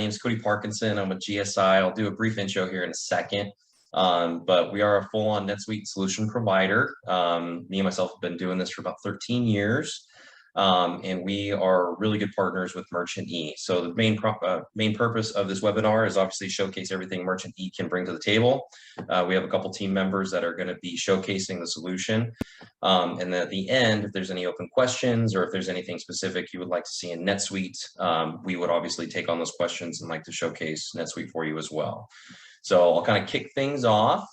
name is Cody Parkinson. I'm with GSI. I'll do a brief intro here in a second. But we are a full-on NetSuite solution provider. Me and myself have been doing this for about 13 years. And we are really good partners with Merchant E. So the main purpose of this webinar is obviously showcase everything Merchant E can bring to the table. We have a couple team members that are going to be showcasing the solution. And then at the end, if there's any open questions or if there's anything specific you would like to see in NetSuite, we would obviously take on those questions and like to showcase NetSuite for you as well. So I'll kind of kick things off.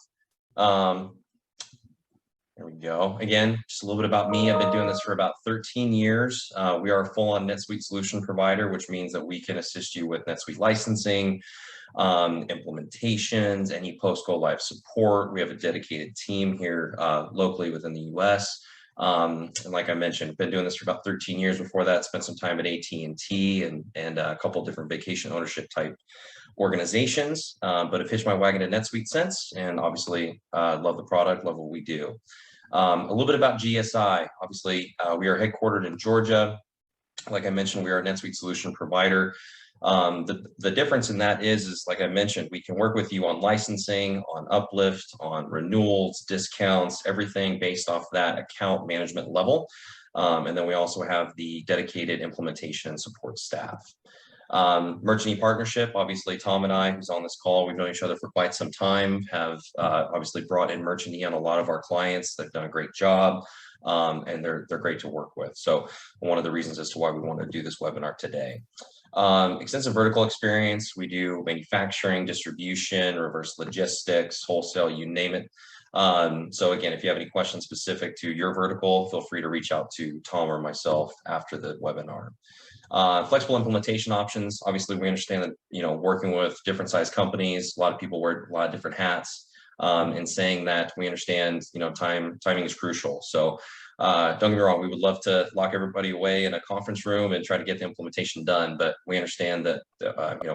There we go. Again, just a little bit about me. I've been doing this for about 13 years. We are a full-on NetSuite solution provider, which means that we can assist you with NetSuite licensing, implementations, any post-go live support. We have a dedicated team here locally within the US. And like I mentioned, been doing this for about 13 years. Before that, spent some time at AT&T and a couple of different vacation ownership type organizations, but have hitched my wagon to NetSuite since, and obviously love the product, love what we do. A little bit about GSI. Obviously, we are headquartered in Georgia. Like I mentioned, we are a NetSuite solution provider. The difference in that is like I mentioned, we can work with you on licensing, on uplift, on renewals, discounts, everything based off that account management level. And then we also have the dedicated implementation and support staff. Merchant E partnership, obviously Tom and I, who's on this call, we've known each other for quite some time, have obviously brought in Merchant E on a lot of our clients. They've done a great job, and they're great to work with. So one of the reasons as to why we want to do this webinar today. Extensive vertical experience. We do manufacturing, distribution, reverse logistics, wholesale, you name it. So again, if you have any questions specific to your vertical, feel free to reach out to Tom or myself after the webinar. Flexible implementation options. Obviously, we understand that, working with different size companies, a lot of people wear a lot of different hats. And saying that, we understand, timing is crucial. So don't get me wrong, we would love to lock everybody away in a conference room and try to get the implementation done. But we understand that,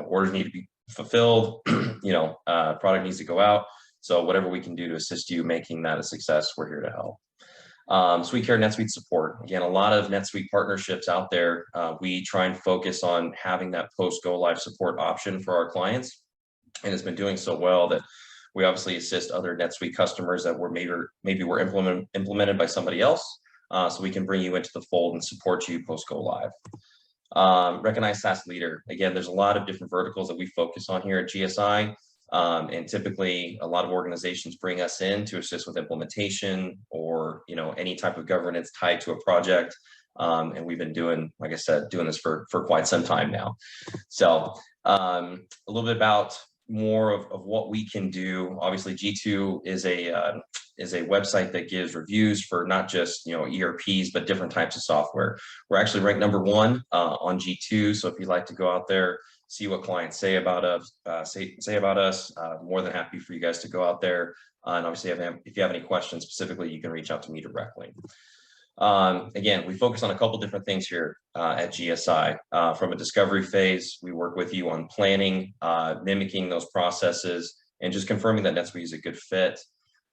orders need to be fulfilled, product needs to go out. So whatever we can do to assist you making that a success, we're here to help. SweetCare NetSuite support. Again, a lot of NetSuite partnerships out there. We try and focus on having that post-go live support option for our clients. And it's been doing so well that we obviously assist other NetSuite customers that were maybe were implemented by somebody else. So we can bring you into the fold and support you post-go live. Recognized SaaS leader. Again, there's a lot of different verticals that we focus on here at GSI. And typically a lot of organizations bring us in to assist with implementation or, any type of governance tied to a project. And we've been doing, like I said, doing this for quite some time now. So a little bit about more of what we can do. Obviously, G2 is a website that gives reviews for not just ERPs, but different types of software. We're actually ranked #1 on G2. So if you'd like to go out there, see what clients say about us, more than happy for you guys to go out there. And obviously, if you have any questions specifically, you can reach out to me directly. Again, we focus on a couple different things here at GSI. From a discovery phase, we work with you on planning, mimicking those processes, and just confirming that NetSuite is a good fit.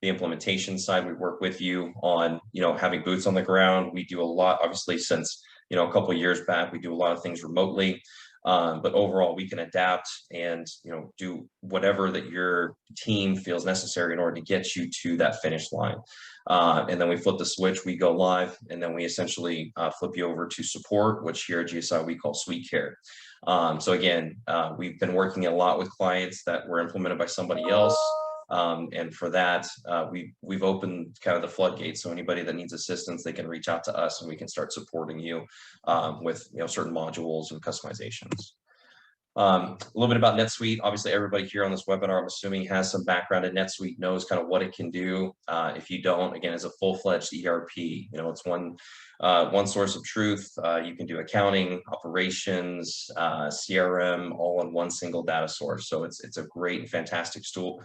The implementation side, we work with you on, having boots on the ground. We do a lot, obviously, since, a couple of years back, we do a lot of things remotely. But overall, we can adapt and, do whatever that your team feels necessary in order to get you to that finish line. And then we flip the switch, we go live, and then we essentially flip you over to support, which here at GSI we call SweetCare. So again, we've been working a lot with clients that were implemented by somebody else. And for that, we've opened kind of the floodgates. So anybody that needs assistance, they can reach out to us and we can start supporting you with certain modules and customizations. A little bit about NetSuite. Obviously, everybody here on this webinar, I'm assuming, has some background in NetSuite, knows kind of what it can do. If you don't, again, it's a full-fledged ERP. It's one source of truth. You can do accounting, operations, CRM, all in one single data source. So it's a great and fantastic tool.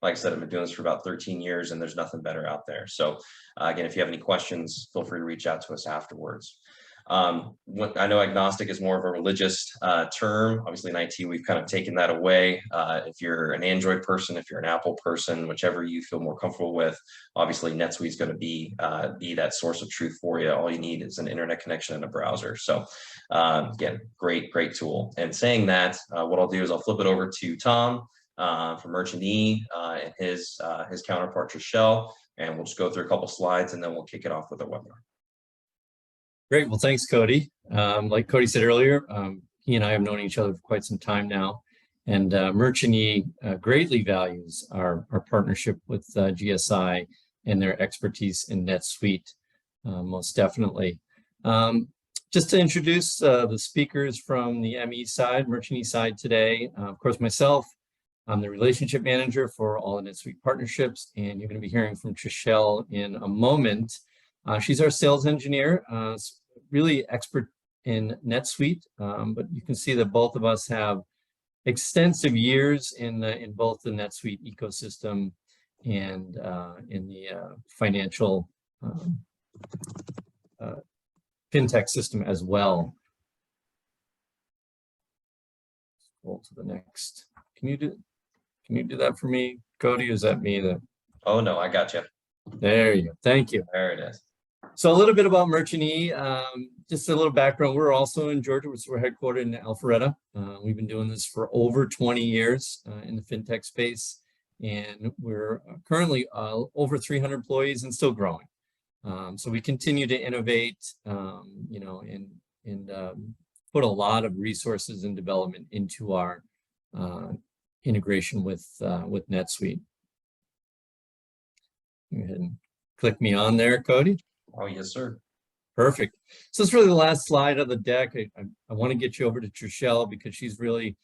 Like I said, I've been doing this for about 13 years and there's nothing better out there. So again, if you have any questions, feel free to reach out to us afterwards. I know agnostic is more of a religious term. Obviously in IT, we've kind of taken that away. If you're an Android person, if you're an Apple person, whichever you feel more comfortable with, obviously NetSuite is going to be that source of truth for you. All you need is an internet connection and a browser. So again, great tool. And saying that, what I'll do is I'll flip it over to Tom from Merchant E and his counterpart, Trishelle, and we'll just go through a couple slides and then we'll kick it off with our webinar. Great. Well, thanks, Cody. Like Cody said earlier, he and I have known each other for quite some time now, and Merchant E greatly values our partnership with GSI and their expertise in NetSuite, most definitely. Just to introduce the speakers from the ME side, Merchant E side today, of course, myself, I'm the relationship manager for all the NetSuite partnerships, and you're going to be hearing from Trishelle in a moment. She's our sales engineer, really expert in NetSuite, but you can see that both of us have extensive years in both the NetSuite ecosystem and in the financial fintech system as well. Scroll to the next. Can you do that for me, Cody? Is that me? Oh no, I got you. There you go. Thank you. There it is. So a little bit about Merchant E, just a little background. We're also in Georgia, which we're headquartered in Alpharetta. We've been doing this for over 20 years in the fintech space, and we're currently over 300 employees and still growing. So we continue to innovate, you know, and put a lot of resources and development into our integration with NetSuite. Go ahead and click me on there, Cody. Oh, yes, sir. Perfect. So it's really the last slide of the deck. I want to get you over to Trishelle because she's really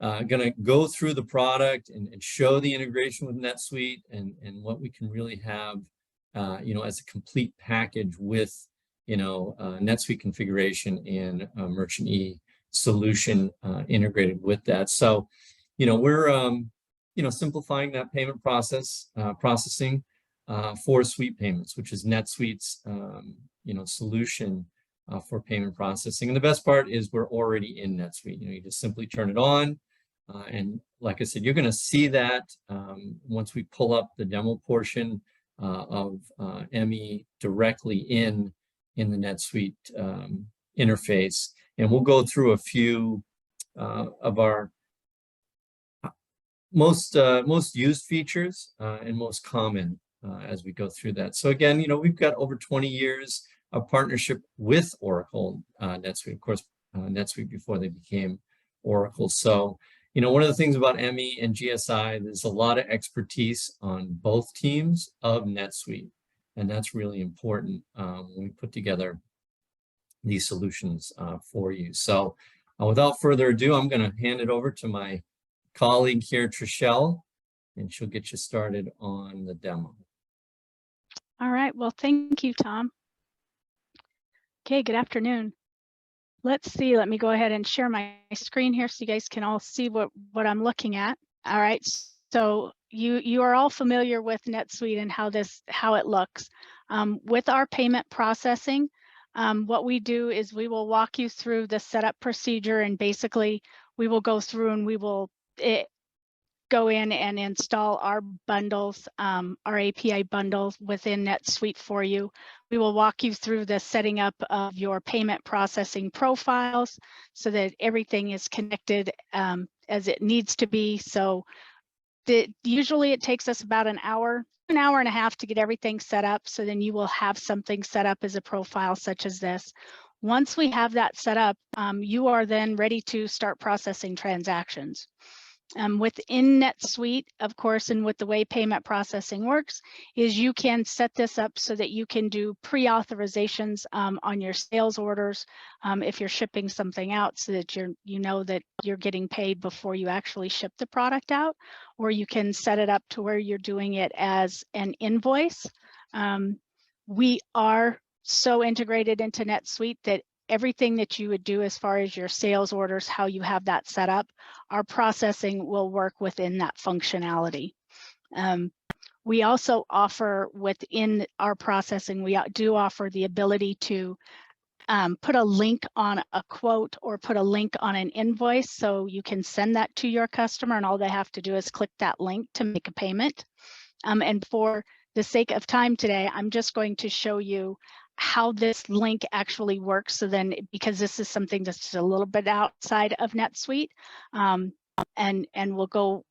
going to go through the product and show the integration with NetSuite and what we can really have, you know, as a complete package with, you know, NetSuite configuration and Merchant E solution integrated with that. So, you know, we're, you know, simplifying that payment processing for Suite Payments, which is NetSuite's, you know, solution for payment processing. And the best part is we're already in NetSuite. You know, you just simply turn it on. And like I said, you're going to see that once we pull up the demo portion of ME directly in the NetSuite interface. And we'll go through a few of our most used features and most common as we go through that. So again, you know, we've got over 20 years of partnership with Oracle NetSuite, of course, NetSuite before they became Oracle. So, you know, one of the things about ME and GSI, there's a lot of expertise on both teams of NetSuite, and that's really important when we put together these solutions for you. So without further ado, I'm going to hand it over to my colleague here, Trishelle, and she'll get you started on the demo. All right, well, thank you, Tom. Okay, good afternoon. Let's see, let me go ahead and share my screen here so you guys can all see what I'm looking at. All right, so you are all familiar with NetSuite and how it looks. With our payment processing, what we do is we will walk you through the setup procedure, and basically we will go through and we will go in and install our bundles, our API bundles within NetSuite for you. We will walk you through the setting up of your payment processing profiles so that everything is connected as it needs to be. So usually it takes us about an hour and a half to get everything set up. So then you will have something set up as a profile such as this. Once we have that set up, you are then ready to start processing transactions. Within NetSuite, of course, and with the way payment processing works, is you can set this up so that you can do pre-authorizations on your sales orders if you're shipping something out, so that you know that you're getting paid before you actually ship the product out, or you can set it up to where you're doing it as an invoice. We are so integrated into NetSuite that everything that you would do as far as your sales orders, how you have that set up, our processing will work within that functionality. We also offer within our processing, we do offer the ability to put a link on a quote or put a link on an invoice so you can send that to your customer, and all they have to do is click that link to make a payment. And for the sake of time today, I'm just going to show you how this link actually works. So then, because this is something that's a little bit outside of NetSuite, and we'll go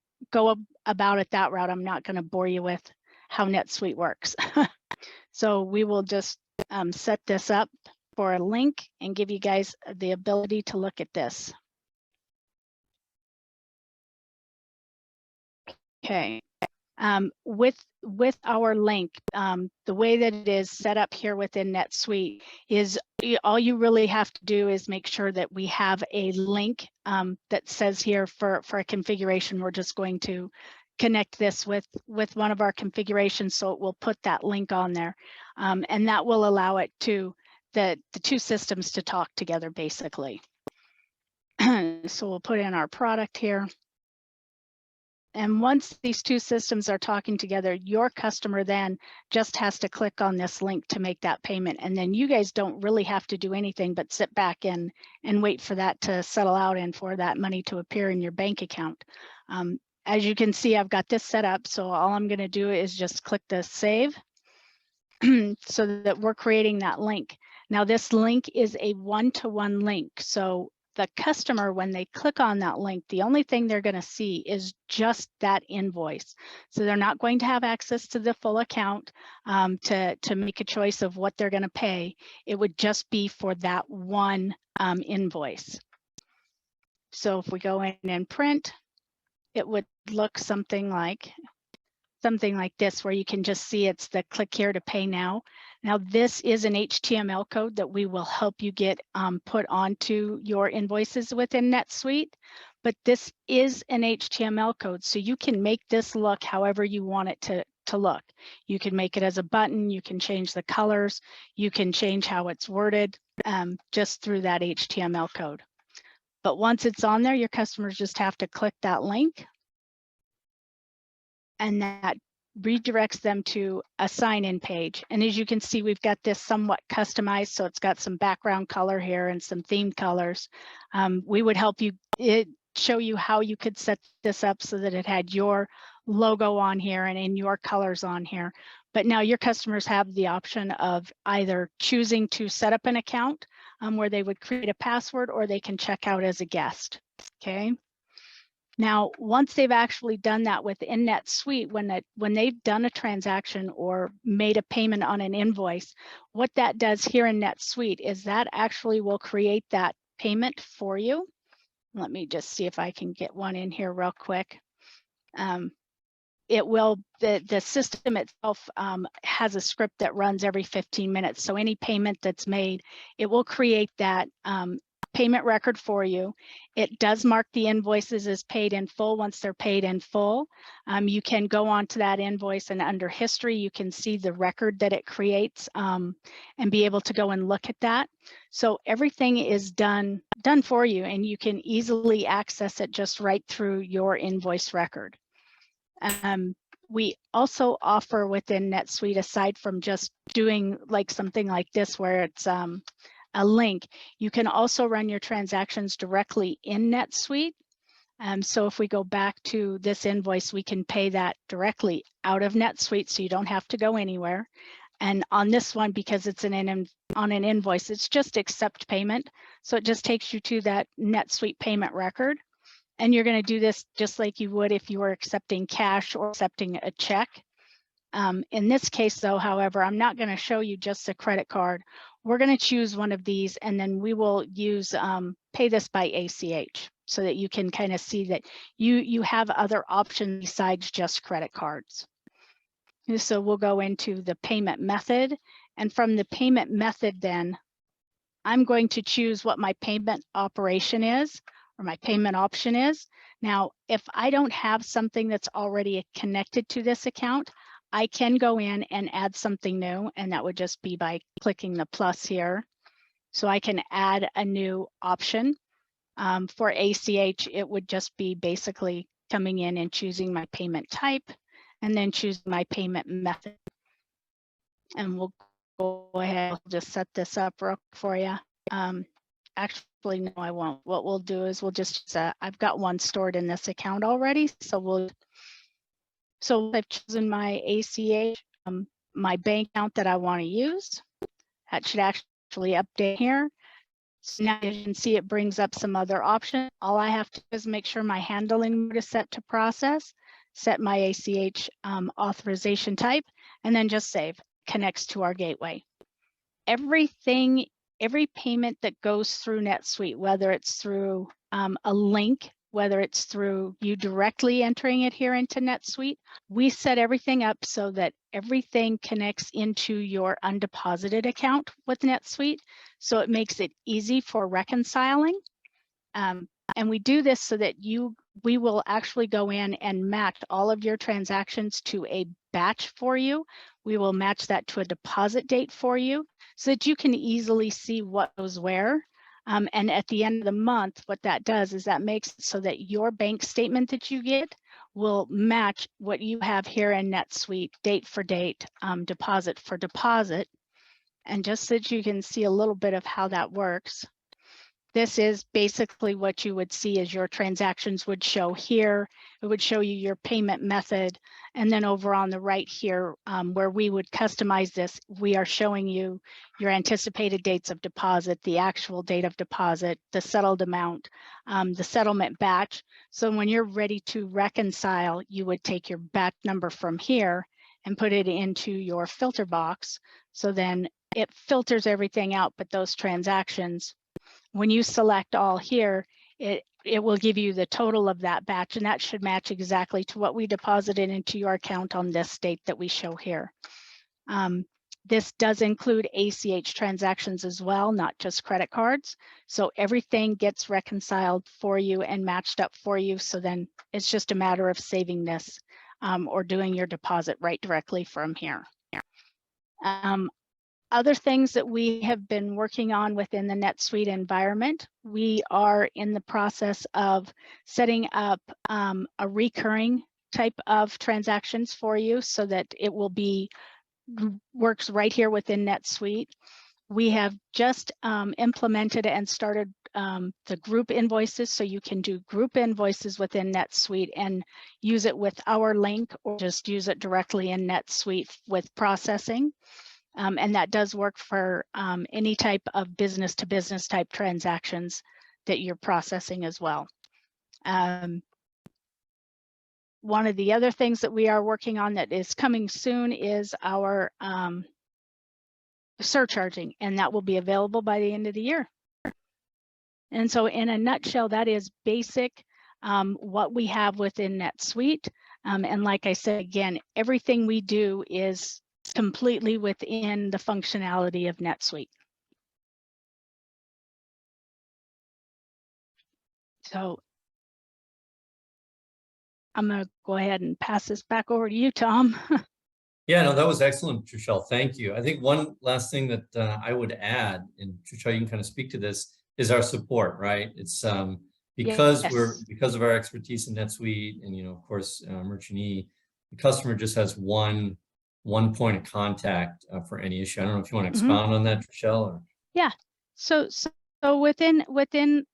about it that route. I'm not going to bore you with how NetSuite works. So we will just set this up for a link and give you guys the ability to look at this. Okay. With our link, the way that it is set up here within NetSuite is all you really have to do is make sure that we have a link that says here for a configuration. We're just going to connect this with one of our configurations, so it will put that link on there, and that will allow it to the two systems to talk together basically. So we'll put in our product here. And once these two systems are talking together, your customer then just has to click on this link to make that payment. And then you guys don't really have to do anything but sit back and wait for that to settle out and for that money to appear in your bank account. As you can see, I've got this set up. So all I'm going to do is just click the save so that we're creating that link. Now this link is a one-to-one link. So the customer, when they click on that link, the only thing they're going to see is just that invoice. So they're not going to have access to the full account to make a choice of what they're going to pay. It would just be for that one invoice. So if we go in and print, it would look something like this, where you can just see it's the click here to pay now. Now this is an HTML code that we will help you get put onto your invoices within NetSuite, but this is an HTML code, so you can make this look however you want it to look. You can make it as a button, you can change the colors, you can change how it's worded just through that HTML code. But once it's on there, your customers just have to click that link, and that redirects them to a sign-in page. And as you can see, we've got this somewhat customized, so it's got some background color here and some themed colors. We would help you show you how you could set this up so that it had your logo on here and in your colors on here. But now your customers have the option of either choosing to set up an account where they would create a password, or they can check out as a guest. Okay. Now, once they've actually done that within NetSuite, when they've done a transaction or made a payment on an invoice, what that does here in NetSuite is that actually will create that payment for you. Let me just see if I can get one in here real quick. It will, the system itself has a script that runs every 15 minutes. So any payment that's made, it will create that payment record for you. It does mark the invoices as paid in full. Once they're paid in full, you can go on to that invoice, and under history, you can see the record that it creates and be able to go and look at that. So everything is done for you, and you can easily access it just right through your invoice record. We also offer within NetSuite, aside from just doing like something like this where it's a link, you can also run your transactions directly in NetSuite. So if we go back to this invoice, we can pay that directly out of NetSuite, so you don't have to go anywhere. And on this one, because it's on an invoice, it's just accept payment. So it just takes you to that NetSuite payment record. And you're going to do this just like you would if you were accepting cash or accepting a check. In this case, though, however, I'm not going to show you just a credit card. We're going to choose one of these, and then we will use pay this by ACH, so that you can kind of see that you have other options besides just credit cards. So we'll go into the payment method, and from the payment method, then I'm going to choose what my payment operation is, or my payment option is. Now, if I don't have something that's already connected to this account, I can go in and add something new, and that would just be by clicking the plus here. So I can add a new option. For ACH, it would just be basically coming in and choosing my payment type, and then choose my payment method. And we'll go ahead, I'll just set this up real quick for you. Actually, no, I won't. What we'll do is we'll just, I've got one stored in this account already. So I've chosen my ACH, my bank account that I want to use. That should actually update here. So now you can see it brings up some other options. All I have to do is make sure my handling mode is set to process, set my ACH authorization type, and then just save. Connects to our gateway. Every payment that goes through NetSuite, whether it's through a link, whether it's through you directly entering it here into NetSuite, we set everything up so that everything connects into your undeposited account with NetSuite. So it makes it easy for reconciling. And we do this so that we will actually go in and match all of your transactions to a batch for you. We will match that to a deposit date for you so that you can easily see what goes where. And at the end of the month, what that does is that makes it so that your bank statement that you get will match what you have here in NetSuite, date for date, deposit for deposit. And just so that you can see a little bit of how that works. This is basically what you would see as your transactions would show here. It would show you your payment method. And then over on the right here, where we would customize this, we are showing you your anticipated dates of deposit, the actual date of deposit, the settled amount, the settlement batch. So when you're ready to reconcile, you would take your batch number from here and put it into your filter box. So then it filters everything out, but those transactions, when you select all here, it will give you the total of that batch, and that should match exactly to what we deposited into your account on this date that we show here. This does include ACH transactions as well, not just credit cards. So everything gets reconciled for you and matched up for you. So then it's just a matter of saving this or doing your deposit right directly from here. Other things that we have been working on within the NetSuite environment, we are in the process of setting up a recurring type of transactions for you so that it will be works right here within NetSuite. We have just implemented and started the group invoices, so you can do group invoices within NetSuite and use it with our link or just use it directly in NetSuite with processing. And that does work for any type of business to business type transactions that you're processing as well. One of the other things that we are working on that is coming soon is our surcharging, and that will be available by the end of the year. And so in a nutshell, that is basic what we have within NetSuite. And like I said, again, everything we do is completely within the functionality of NetSuite. So I'm going to go ahead and pass this back over to you, Tom. Yeah, no, that was excellent, Trishelle. Thank you. I think one last thing that I would add, and Trishelle, you can kind of speak to this, is our support, right? It's because of our expertise in NetSuite and, of course, Merchant E, the customer just has one point of contact for any issue. I don't know if you want to expound on that, Trishelle. Or... Yeah. So within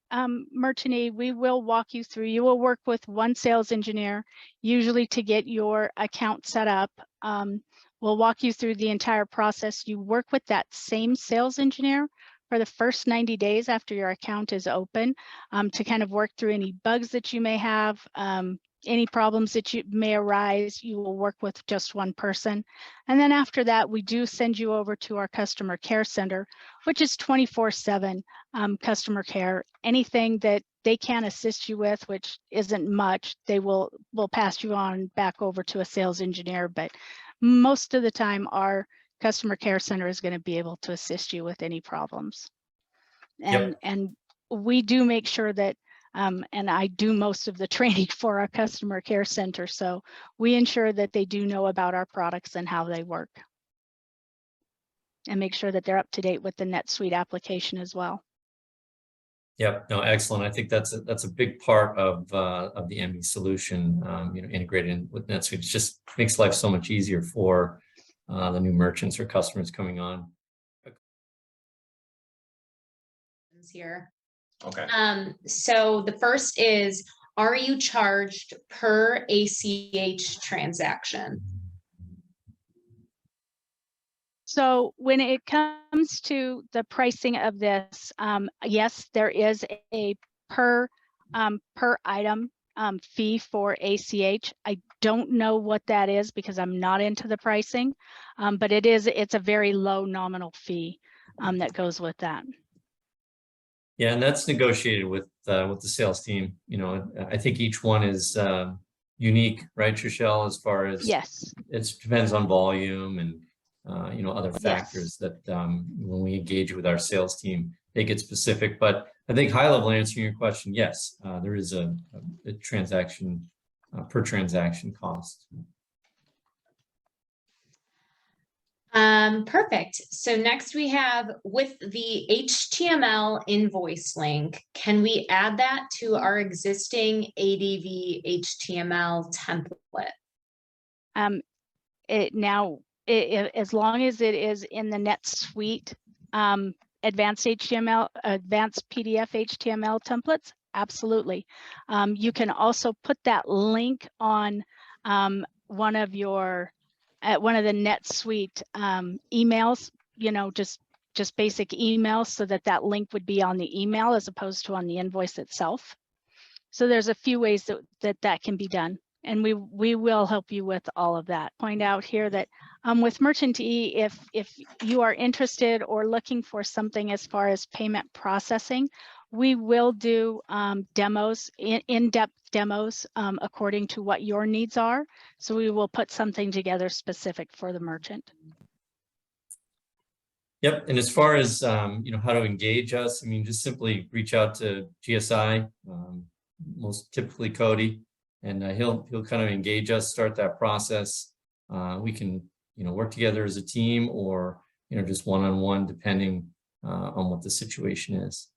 Merchant E, we will walk you through. You will work with one sales engineer, usually to get your account set up. We'll walk you through the entire process. You work with that same sales engineer for the first 90 days after your account is open to kind of work through any bugs that you may have. Any problems that may arise, you will work with just one person. And then after that, we do send you over to our customer care center, which is 24/7 customer care. Anything that they can assist you with, which isn't much, they will pass you on back over to a sales engineer. But most of the time, our customer care center is going to be able to assist you with any problems. And we do make sure that and I do most of the training for our customer care center. So we ensure that they do know about our products and how they work. And make sure that they're up to date with the NetSuite application as well. Yep, no, excellent. I think that's a big part of the ME solution, integrated in with NetSuite. It just makes life so much easier for the new merchants or customers coming on. questions here. Okay. So the first is, are you charged per ACH transaction? So when it comes to the pricing of this, yes, there is a per item fee for ACH. I don't know what that is because I'm not into the pricing, but it's a very low nominal fee that goes with that. Yeah, and that's negotiated with the sales team. You know, I think each one is unique, right, Trishelle, as far as Yes. it depends on volume and you know, other factors Yes. that when we engage with our sales team, they get specific. But I think high level answering your question, yes, there is a transaction per transaction cost. Perfect. So next we have, with the HTML invoice link, can we add that to our existing ADV HTML template? As long as it is in the NetSuite advanced HTML, advanced PDF HTML templates, absolutely. You can also put that link on one of the NetSuite emails, you know, just basic emails, so that link would be on the email as opposed to on the invoice itself. So there's a few ways that can be done, and we will help you with all of that. Point out here that with Merchant E, if you are interested or looking for something as far as payment processing, we will do demos, in-depth demos according to what your needs are. So we will put something together specific for the merchant. Yep, and as far as you know, how to engage us, I mean, just simply reach out to GSI, most typically Cody, and he'll kind of engage us, start that process. We can, you know, work together as a team, or you know, just one-on-one, depending on what the situation is.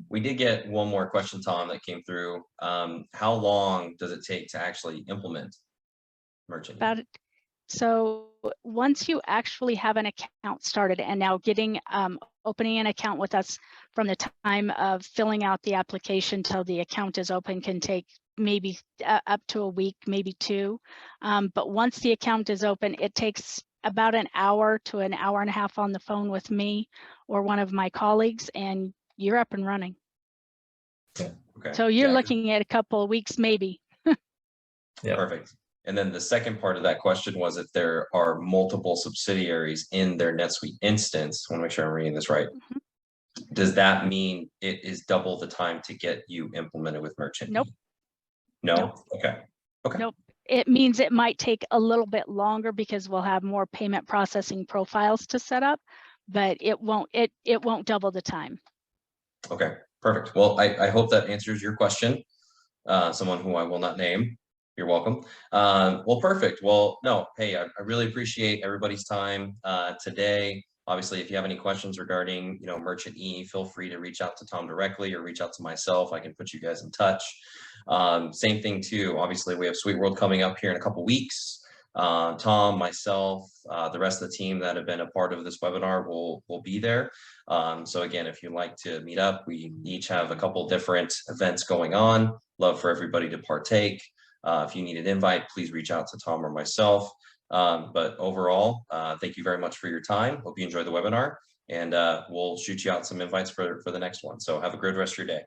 We did get one more question, Tom, that came through. How long does it take to actually implement Merchant? So once you actually have an account started, and now opening an account with us from the time of filling out the application till the account is open can take maybe up to a week, maybe two. But once the account is open, it takes about an hour to an hour and a half on the phone with me or one of my colleagues, and you're up and running. Okay. So you're looking at a couple of weeks, maybe. Yeah. Perfect. And then the second part of that question was if there are multiple subsidiaries in their NetSuite instance. I want to make sure I'm reading this right. Mm-hmm. Does that mean it is double the time to get you implemented with Merchant? Nope. No? Nope. Okay. Okay. Nope. It means it might take a little bit longer because we'll have more payment processing profiles to set up, but it won't double the time. Okay, perfect. Well, I hope that answers your question. Someone who I will not name. You're welcome. Well, perfect. Well, no, hey, I really appreciate everybody's time today. Obviously, if you have any questions regarding, you know, Merchant E, feel free to reach out to Tom directly or reach out to myself. I can put you guys in touch. Same thing too. Obviously, we have Sweet World coming up here in a couple weeks. Tom, myself, the rest of the team that have been a part of this webinar will be there. So again, if you'd like to meet up, we each have a couple different events going on. Love for everybody to partake. If you need an invite, please reach out to Tom or myself. But overall, thank you very much for your time. Hope you enjoyed the webinar, and we'll shoot you out some invites for the next one. So have a great rest of your day.